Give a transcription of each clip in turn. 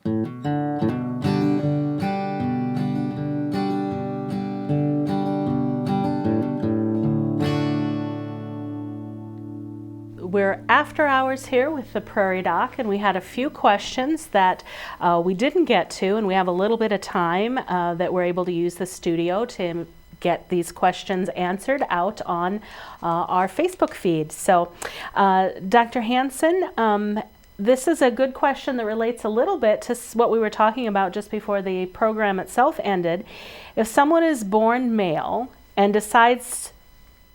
We're after hours here with the Prairie Doc, and we had a few questions that we didn't get to, and we have a little bit of time that we're able to use the studio to get these questions answered out on our Facebook feed. So, Dr. Hansen, this is a good question that relates a little bit to what we were talking about just before the program itself ended. If someone is born male and decides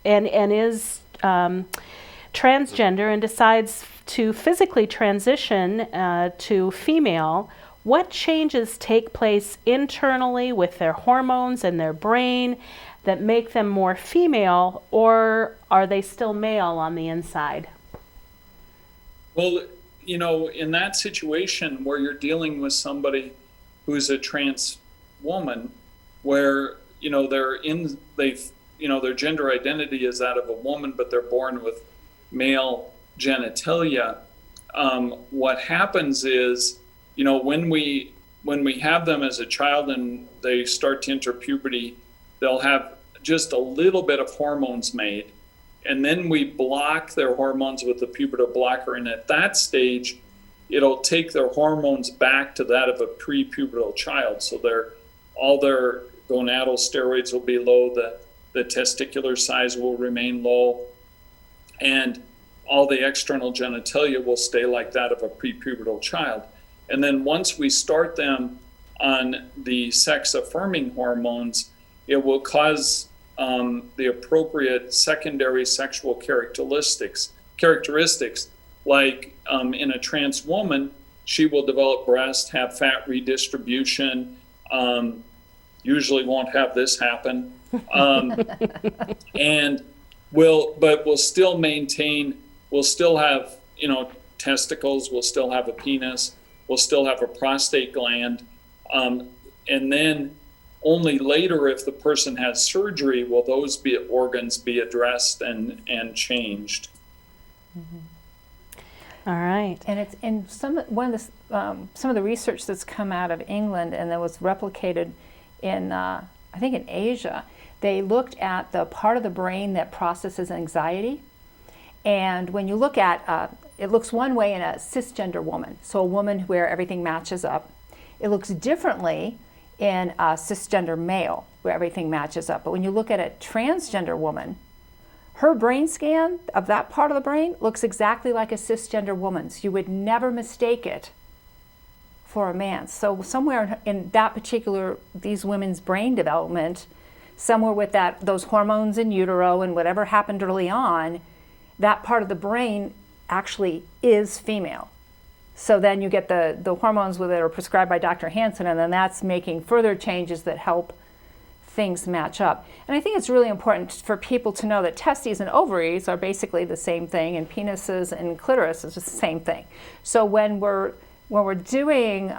and is transgender and decides to physically transition to female, what changes take place internally with their hormones and their brain that make them more female, or are they still male on the inside? Well, you know, in that situation where you're dealing with somebody who's a trans woman, where, you know, their gender identity is that of a woman, but they're born with male genitalia, what happens is, you know, when we have them as a child and they start to enter puberty, they'll have just a little bit of hormones made, and then we block their hormones with the pubertal blocker, and at that stage it'll take their hormones back to that of a pre-pubertal child. So all their gonadal steroids will be low, the testicular size will remain low, and all the external genitalia will stay like that of a prepubertal child. And then once we start them on the sex-affirming hormones, it will cause the appropriate secondary sexual characteristics. Like in a trans woman, she will develop breast, have fat redistribution, usually won't have this happen, and we'll still maintain, we'll still have, you know, testicles, we'll still have a penis, we'll still have a prostate gland, and then only later, if the person has surgery, will those organs be addressed and changed. Mm-hmm. All right. And it's in some of the research that's come out of England and that was replicated in I think in Asia. They looked at the part of the brain that processes anxiety, and when you look at it looks one way in a cisgender woman, so a woman where everything matches up. It looks differently in a cisgender male where everything matches up. But when you look at a transgender woman, her brain scan of that part of the brain looks exactly like a cisgender woman's. You would never mistake it for a man. So somewhere in that particular, these women's brain development, somewhere with those hormones in utero and whatever happened early on, that part of the brain actually is female. So then you get the hormones that are prescribed by Dr. Hansen, and then that's making further changes that help things match up. And I think it's really important for people to know that testes and ovaries are basically the same thing, and penises and clitoris is the same thing. So when we're doing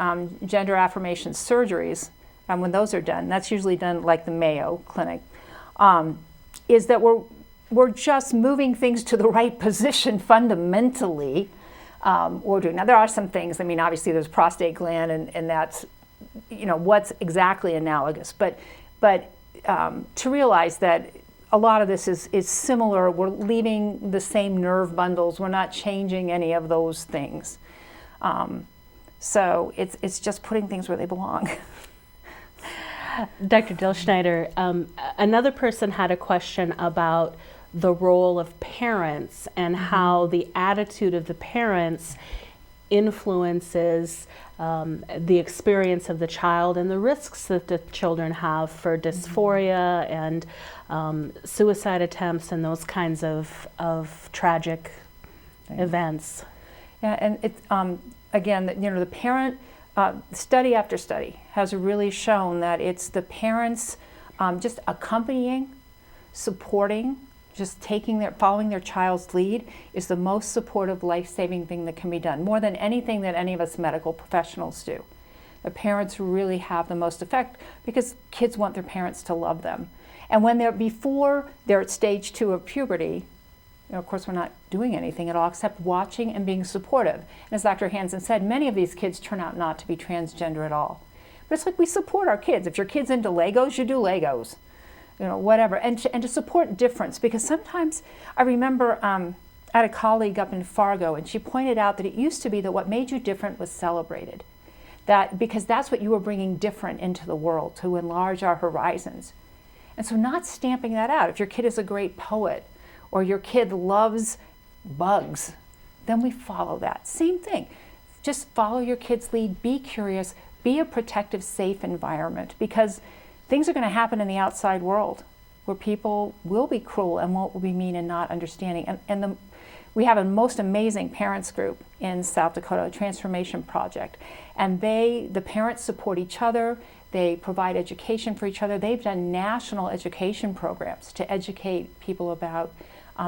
gender affirmation surgeries, and when those are done, that's usually done like the Mayo Clinic, is that we're just moving things to the right position fundamentally. Or doing. Now there are some things, I mean, obviously there's prostate gland and that's, you know, what's exactly analogous, but to realize that a lot of this is similar. We're leaving the same nerve bundles. We're not changing any of those things. So it's just putting things where they belong. Dr. Dilenschneider, another person had a question about the role of parents and how the attitude of the parents influences the experience of the child and the risks that the children have for dysphoria and suicide attempts and those kinds of tragic events. Yeah, and it's again, you know, the parent, study after study has really shown that it's the parents just accompanying, supporting, just following their child's lead is the most supportive, life-saving thing that can be done, more than anything that any of us medical professionals do. The parents really have the most effect because kids want their parents to love them. And when before they're at stage 2 of puberty, of course, we're not doing anything at all except watching and being supportive. And as Dr. Hansen said, many of these kids turn out not to be transgender at all. But it's like we support our kids. If your kid's into Legos, you do Legos, whatever. And to support difference, because sometimes I remember I had a colleague up in Fargo, and she pointed out that it used to be that what made you different was celebrated. That because that's what you were bringing different into the world, to enlarge our horizons. And so not stamping that out. If your kid is a great poet, or your kid loves bugs, then we follow that. Same thing. Just follow your kid's lead, be curious, be a protective, safe environment, because things are going to happen in the outside world where people will be cruel and will be mean and not understanding. We have a most amazing parents group in South Dakota, a transformation project, and the parents support each other. They provide education for each other. They've done national education programs to educate people about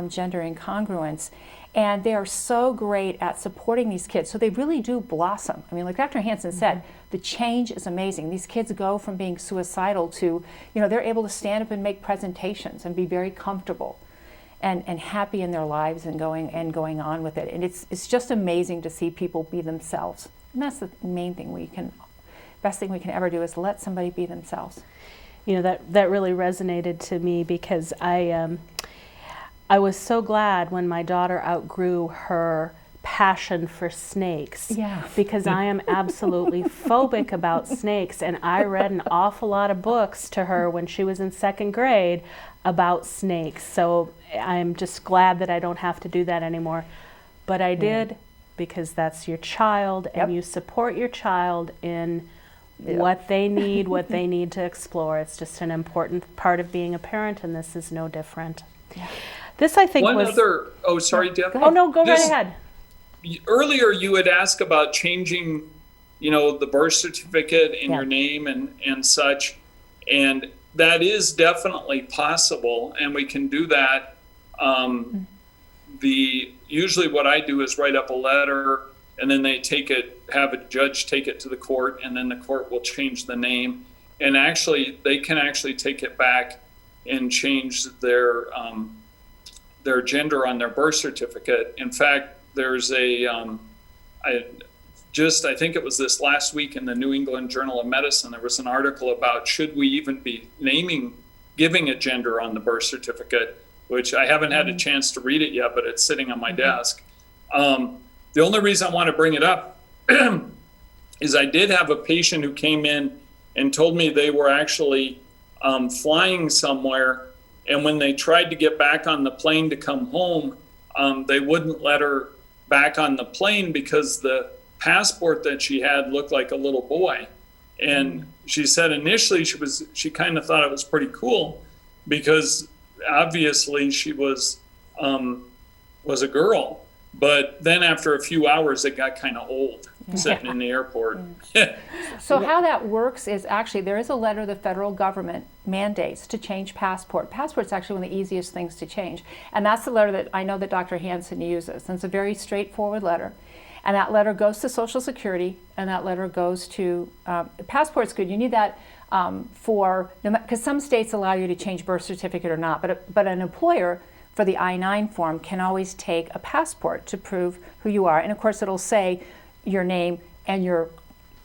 gender incongruence. And they are so great at supporting these kids. So they really do blossom. I mean, like Dr. Hansen said, the change is amazing. These kids go from being suicidal to, they're able to stand up and make presentations and be very comfortable and happy in their lives and going on with it. And it's just amazing to see people be themselves. And that's the main thing best thing we can ever do is let somebody be themselves. That really resonated to me, because I was so glad when my daughter outgrew her passion for snakes. Yeah. Because I am absolutely phobic about snakes, and I read an awful lot of books to her when she was in 2nd grade about snakes. So I'm just glad that I don't have to do that anymore. But I did, because that's your child, and you support your child in what they need to explore. It's just an important part of being a parent, and this is no different. Yeah. This, I think, sorry, Deb. Oh, no, go right ahead. Earlier, you had asked about changing, the birth certificate and your name and such. And that is definitely possible, and we can do that. Usually what I do is write up a letter, and then they have a judge take it to the court, and then the court will change the name. And actually, they can actually take it back and change their gender on their birth certificate. In fact, there's I think it was this last week in the New England Journal of Medicine, there was an article about should we even be giving a gender on the birth certificate, which I haven't had a chance to read it yet, but it's sitting on my desk. The only reason I want to bring it up is I did have a patient who came in and told me they were actually flying somewhere, and when they tried to get back on the plane to come home, they wouldn't let her back on the plane because the passport that she had looked like a little boy. And she said initially she kind of thought it was pretty cool, because obviously she was a girl. But then after a few hours, it got kind of old sitting in the airport. So how that works is actually there is a letter the federal government mandates to change passport. Passport's actually one of the easiest things to change. And that's the letter that I know that Dr. Hansen uses. And it's a very straightforward letter. And that letter goes to Social Security, and that letter goes to, passport's good. You need that because some states allow you to change birth certificate or not, but an employer for the I-9 form can always take a passport to prove who you are. And of course it'll say your name and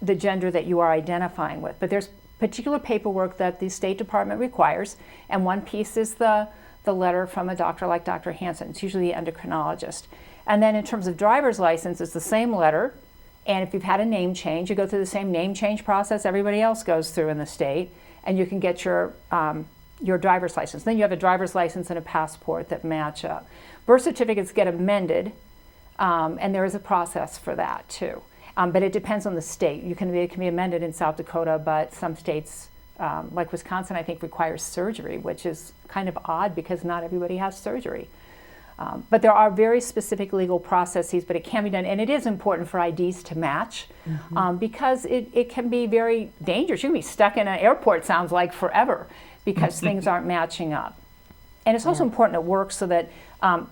the gender that you are identifying with. But there's particular paperwork that the State Department requires, and one piece is the letter from a doctor like Dr. Hansen. It's usually the endocrinologist. And then in terms of driver's license, it's the same letter, and if you've had a name change, you go through the same name change process everybody else goes through in the state, and you can get your driver's license. Then you have a driver's license and a passport that match up. Birth certificates get amended, and there is a process for that too. But it depends on the state. It can be amended in South Dakota, but some states, like Wisconsin, I think requires surgery, which is kind of odd because not everybody has surgery. But there are very specific legal processes, but it can be done. And it is important for IDs to match because it can be very dangerous. You can be stuck in an airport, sounds like, forever because things aren't matching up. And it's also important at work so that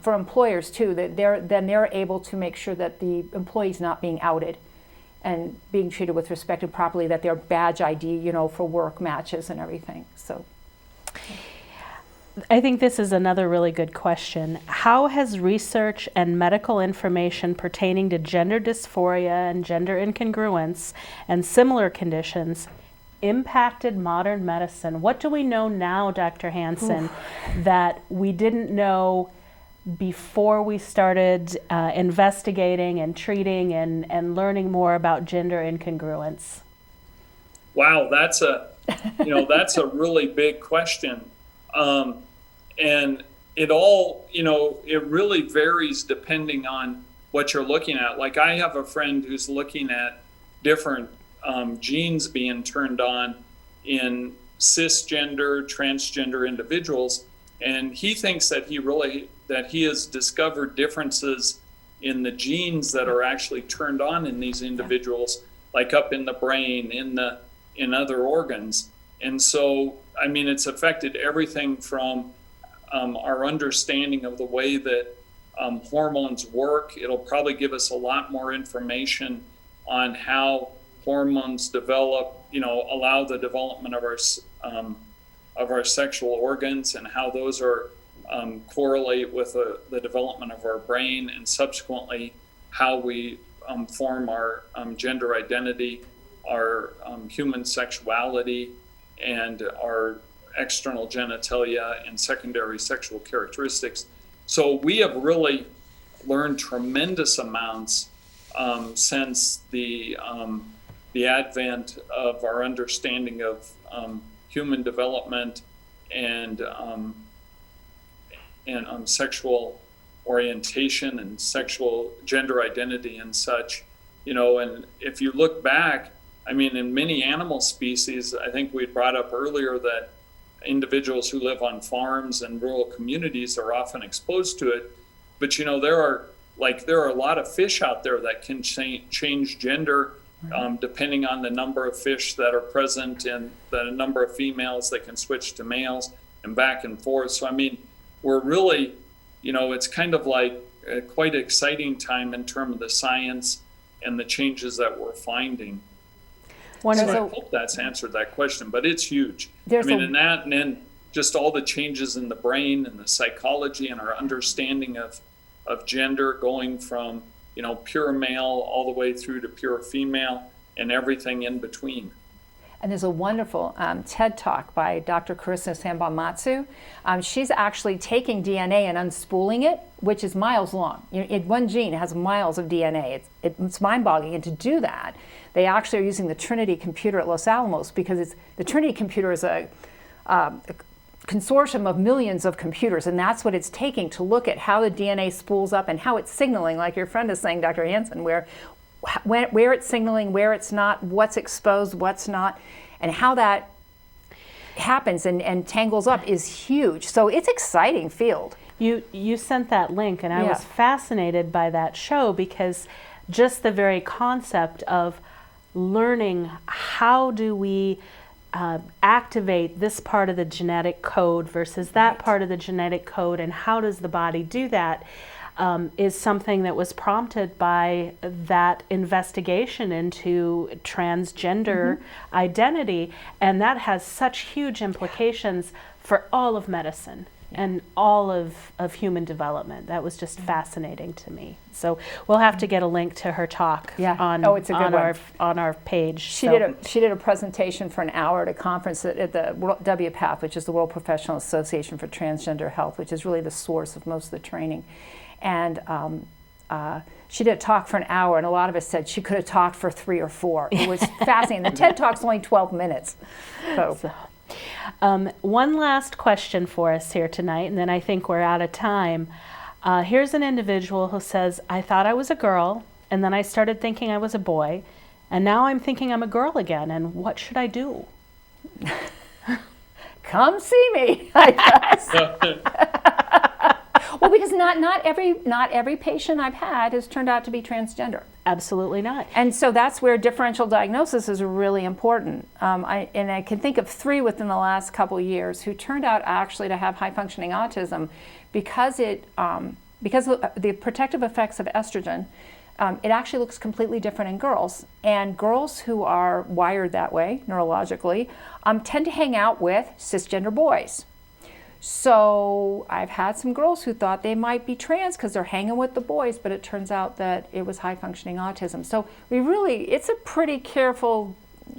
for employers too, that they're able to make sure that the employee's not being outed and being treated with respect and properly, that their badge ID, for work matches and everything. So. I think this is another really good question. How has research and medical information pertaining to gender dysphoria and gender incongruence and similar conditions impacted modern medicine? What do we know now, Dr. Hansen, that we didn't know before we started investigating and treating and learning more about gender incongruence? Wow, that's that's a really big question. And it all, it really varies depending on what you're looking at. Like, I have a friend who's looking at different genes being turned on in cisgender, transgender individuals, and he thinks that he has discovered differences in the genes that are actually turned on in these individuals, like up in the brain, in other organs. And so, I mean, it's affected everything from our understanding of the way that hormones work. It'll probably give us a lot more information on how hormones develop, allow the development of our sexual organs, and how those are correlate with the development of our brain, and subsequently how we form our gender identity, our human sexuality, and our external genitalia and secondary sexual characteristics. So we have really learned tremendous amounts since the advent of our understanding of human development and sexual orientation and sexual gender identity and such. And if you look back, I mean, in many animal species, I think we brought up earlier that individuals who live on farms and rural communities are often exposed to it. But there are a lot of fish out there that can change gender depending on the number of fish that are present and the number of females that can switch to males and back and forth. So I mean, we're really, it's kind of like a quite exciting time in terms of the science and the changes that we're finding. So I hope that's answered that question, but it's huge. And then just all the changes in the brain and the psychology and our understanding of gender, going from, pure male all the way through to pure female and everything in between. And there's a wonderful TED Talk by Dr. Karissa Sambamatsu. She's actually taking DNA and unspooling it, which is miles long. One gene has miles of DNA. It's mind-boggling. And to do that, they actually are using the Trinity computer at Los Alamos, because the Trinity computer is a consortium of millions of computers, and that's what it's taking to look at how the DNA spools up and how it's signaling, like your friend is saying, Dr. Hansen, where it's signaling, where it's not, what's exposed, what's not, and how that happens and tangles up is huge. So it's an exciting field. You sent that link, and I was fascinated by that show, because just the very concept of learning how do we activate this part of the genetic code versus that part of the genetic code, and how does the body do that, is something that was prompted by that investigation into transgender identity, and that has such huge implications for all of medicine and all of human development. That was just fascinating to me. So we'll have to get a link to her talk on our page. She did a presentation for an hour at a conference at the WPATH, which is the World Professional Association for Transgender Health, which is really the source of most of the training. And she did a talk for an hour, and a lot of us said she could have talked for 3 or 4. It was fascinating. The TED Talk's only 12 minutes. One last question for us here tonight, and then I think we're out of time. Here's an individual who says, I thought I was a girl, and then I started thinking I was a boy, and now I'm thinking I'm a girl again, and what should I do? Come see me, I guess. Well, because not every patient I've had has turned out to be transgender. Absolutely not. And so that's where differential diagnosis is really important. I can think of 3 within the last couple of years who turned out actually to have high functioning autism because of the protective effects of estrogen. It actually looks completely different in girls. And girls who are wired that way neurologically tend to hang out with cisgender boys. So I've had some girls who thought they might be trans because they're hanging with the boys, but it turns out that it was high functioning autism. So it's a pretty careful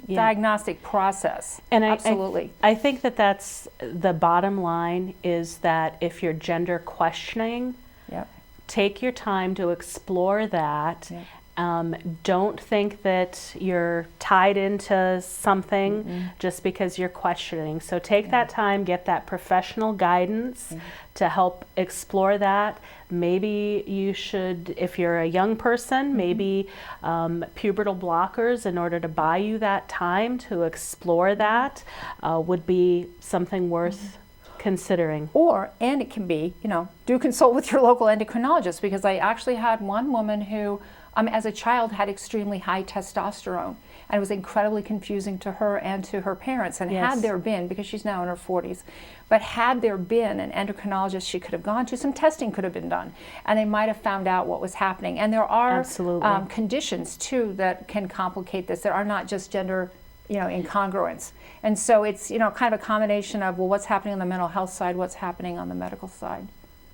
diagnostic process. And absolutely. I think that that's the bottom line, is that if you're gender questioning, take your time to explore that. Don't think that you're tied into something just because you're questioning. So take that time, get that professional guidance to help explore that. Maybe you should, if you're a young person, maybe pubertal blockers, in order to buy you that time to explore that, would be something worth considering. And it can be, do consult with your local endocrinologist, because I actually had one woman who, as a child, had extremely high testosterone, and it was incredibly confusing to her and to her parents. And had there been, because she's now in her 40s, but had there been an endocrinologist she could have gone to, some testing could have been done, and they might have found out what was happening. And there are conditions too that can complicate this. There are not just gender incongruence. And so it's, kind of a combination of, well, what's happening on the mental health side, what's happening on the medical side.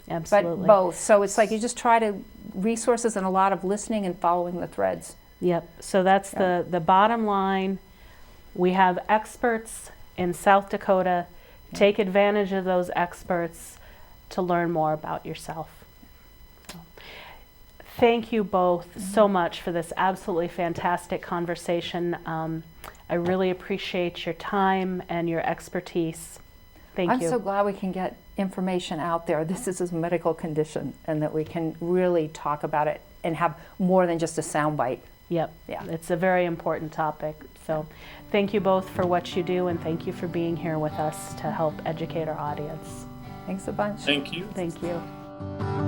Absolutely. But both. So it's like you just try to resources and a lot of listening and following the threads. Yep. So that's the bottom line. We have experts in South Dakota. Take advantage of those experts to learn more about yourself. Thank you both so much for this absolutely fantastic conversation. I really appreciate your time and your expertise. Thank you. I'm so glad we can get information out there. This is a medical condition, and that we can really talk about it and have more than just a soundbite. Yep. Yeah. It's a very important topic. So thank you both for what you do, and thank you for being here with us to help educate our audience. Thanks a bunch. Thank you. Thank you.